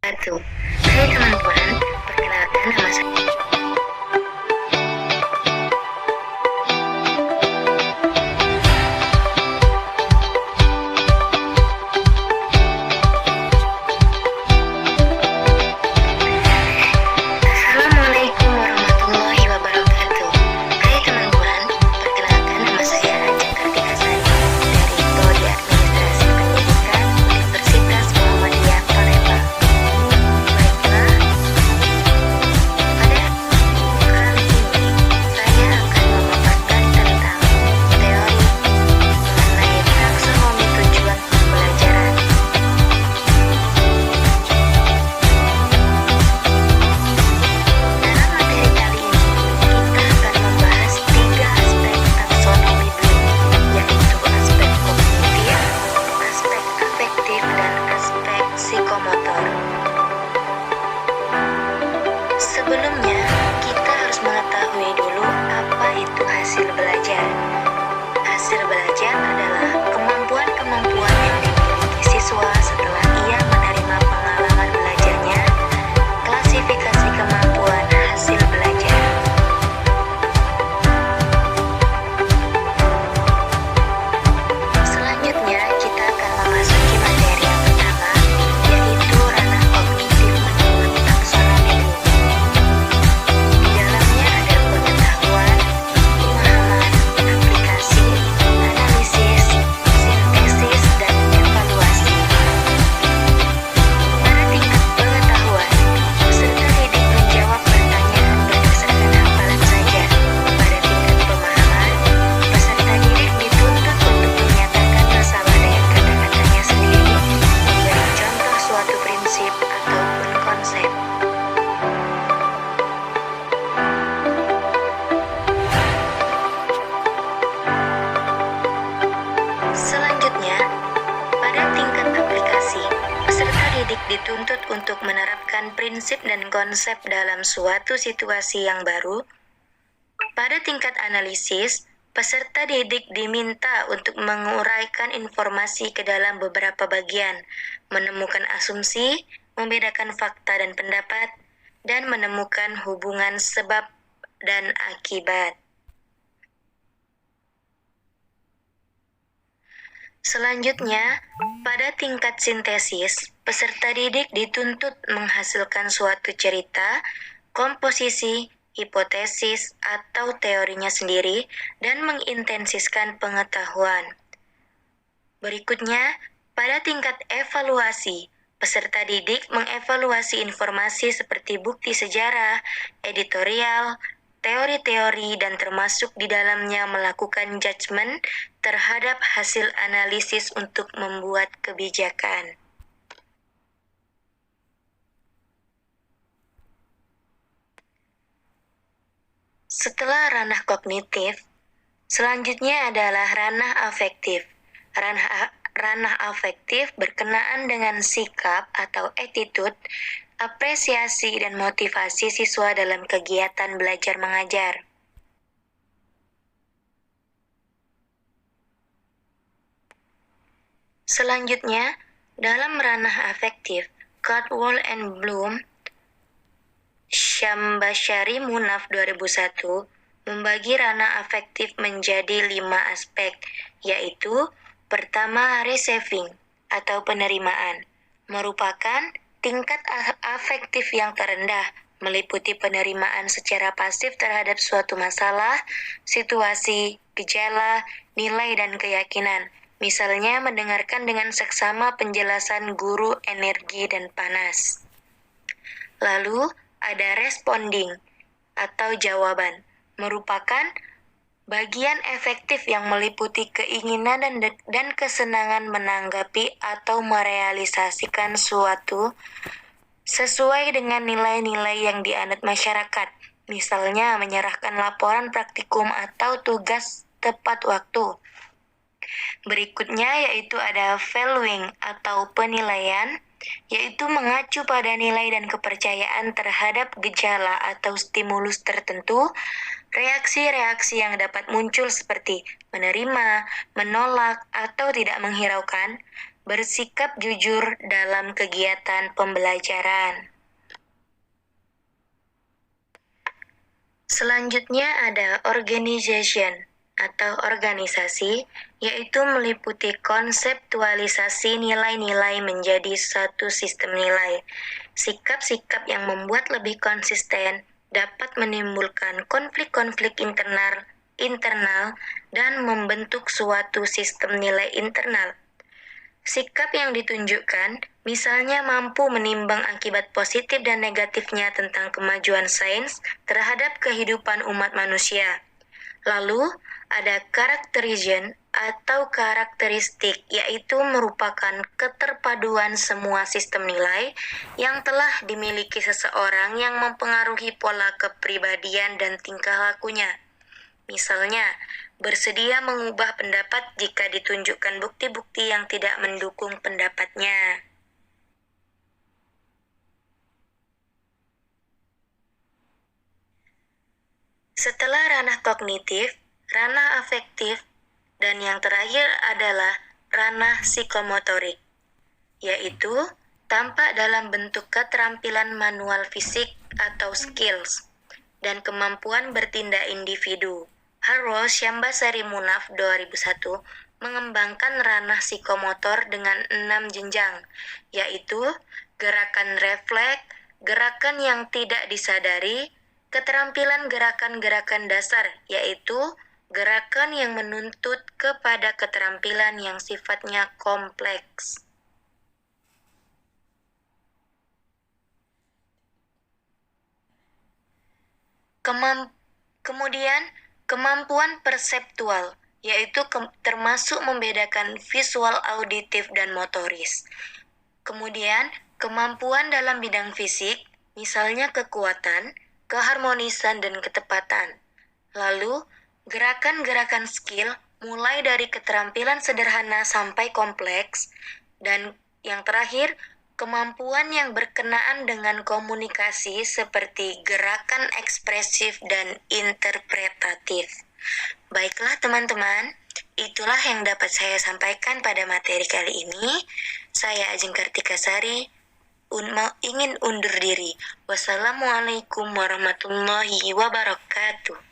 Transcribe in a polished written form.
wabarakatuh. Hai teman-teman, perkenalkan nama saya. Assalamualaikum warahmatullahi wabarakatuh. Hai teman-teman, perkenalkan nama saya Ajeng Kartika Sari dari Prodi Administrasi Pendidikan Universitas Muhammadiyah Palembang. Baiklah, pada kali ini saya akan memaparkan tentang teori mengenai taksonomi tujuan pembelajaran. Dalam materi kali ini, kita akan membahas 3 aspek taksonomi Bloom, yaitu aspek kognitif, aspek afektif, dan aspek psikomotor. Sebelumnya, kita harus mengetahui dulu apa itu hasil belajar. Hasil belajar adalah kemampuan-kemampuan yang dimiliki siswa setelah ia menerima pengalaman belajarnya. Klasifikasi kemampuan hasil belajar. Selanjutnya, kita akan memasuki materi yang pertama, yaitu ranah kognitif menurut taksonomi Bloom. Di dalamnya ada pengetahuan, pemahaman, aplikasi, analisis, sintesis, dan evaluasi. Pada tingkat pengetahuan, peserta didik menjawab pertanyaan berdasarkan hafalan saja. Pada tingkat pemahaman, peserta didik dituntut untuk menyatakan masalah dengan kata-katanya sendiri, memberi contoh suatu prinsip ataupun konsep. Selanjutnya, pada tingkat aplikasi, peserta didik dituntut untuk menerapkan prinsip dan konsep dalam suatu situasi yang baru. Pada tingkat analisis, peserta didik diminta untuk menguraikan informasi ke dalam beberapa bagian, menemukan asumsi, membedakan fakta dan pendapat, dan menemukan hubungan sebab dan akibat. Selanjutnya, pada tingkat sintesis, peserta didik dituntut menghasilkan suatu cerita, komposisi, hipotesis, atau teorinya sendiri, dan mengintensiskan pengetahuan. Berikutnya, pada tingkat evaluasi, peserta didik mengevaluasi informasi seperti bukti sejarah, editorial, teori-teori, dan termasuk di dalamnya melakukan judgement terhadap hasil analisis untuk membuat kebijakan. Setelah ranah kognitif, selanjutnya adalah ranah afektif. Ranah afektif berkenaan dengan sikap atau attitude, apresiasi, dan motivasi siswa dalam kegiatan belajar mengajar. Selanjutnya, dalam ranah afektif, Caldwell and Bloom, Syambashari Munaf 2001, membagi ranah afektif menjadi 5 aspek, yaitu pertama, receiving atau penerimaan, merupakan tingkat afektif yang terendah, meliputi penerimaan secara pasif terhadap suatu masalah, situasi, gejala, nilai, dan keyakinan. Misalnya mendengarkan dengan seksama penjelasan guru energi dan panas. Lalu ada responding atau jawaban, merupakan bagian efektif yang meliputi keinginan dan kesenangan menanggapi atau merealisasikan suatu sesuai dengan nilai-nilai yang dianut masyarakat, misalnya menyerahkan laporan praktikum atau tugas tepat waktu. Berikutnya yaitu ada valuing atau penilaian, yaitu mengacu pada nilai dan kepercayaan terhadap gejala atau stimulus tertentu, reaksi-reaksi yang dapat muncul seperti menerima, menolak, atau tidak menghiraukan, bersikap jujur dalam kegiatan pembelajaran. Selanjutnya ada organization atau organisasi, yaitu meliputi konseptualisasi nilai-nilai menjadi satu sistem nilai. Sikap-sikap yang membuat lebih konsisten dapat menimbulkan konflik-konflik internal dan membentuk suatu sistem nilai internal. Sikap yang ditunjukkan misalnya mampu menimbang akibat positif dan negatifnya tentang kemajuan sains terhadap kehidupan umat manusia. Lalu, ada karakterization atau karakteristik, yaitu merupakan keterpaduan semua sistem nilai yang telah dimiliki seseorang yang mempengaruhi pola kepribadian dan tingkah lakunya. Misalnya, bersedia mengubah pendapat jika ditunjukkan bukti-bukti yang tidak mendukung pendapatnya. Setelah ranah kognitif, ranah afektif, dan yang terakhir adalah ranah psikomotorik, yaitu tampak dalam bentuk keterampilan manual fisik atau skills, dan kemampuan bertindak individu. Harrow Syambasari Munaf 2001 mengembangkan ranah psikomotor dengan 6 jenjang, yaitu gerakan refleks, gerakan yang tidak disadari, keterampilan gerakan-gerakan dasar, yaitu gerakan yang menuntut kepada keterampilan yang sifatnya kompleks. Kemudian, kemampuan perseptual, yaitu termasuk membedakan visual, auditif, dan motoris. Kemudian, kemampuan dalam bidang fisik, misalnya kekuatan, keharmonisan, dan ketepatan. Lalu, gerakan-gerakan skill mulai dari keterampilan sederhana sampai kompleks. Dan yang terakhir, kemampuan yang berkenaan dengan komunikasi seperti gerakan ekspresif dan interpretatif. Baiklah teman-teman, itulah yang dapat saya sampaikan pada materi kali ini. Saya Ajeng Kartika Sari, ingin undur diri. Wassalamualaikum warahmatullahi wabarakatuh.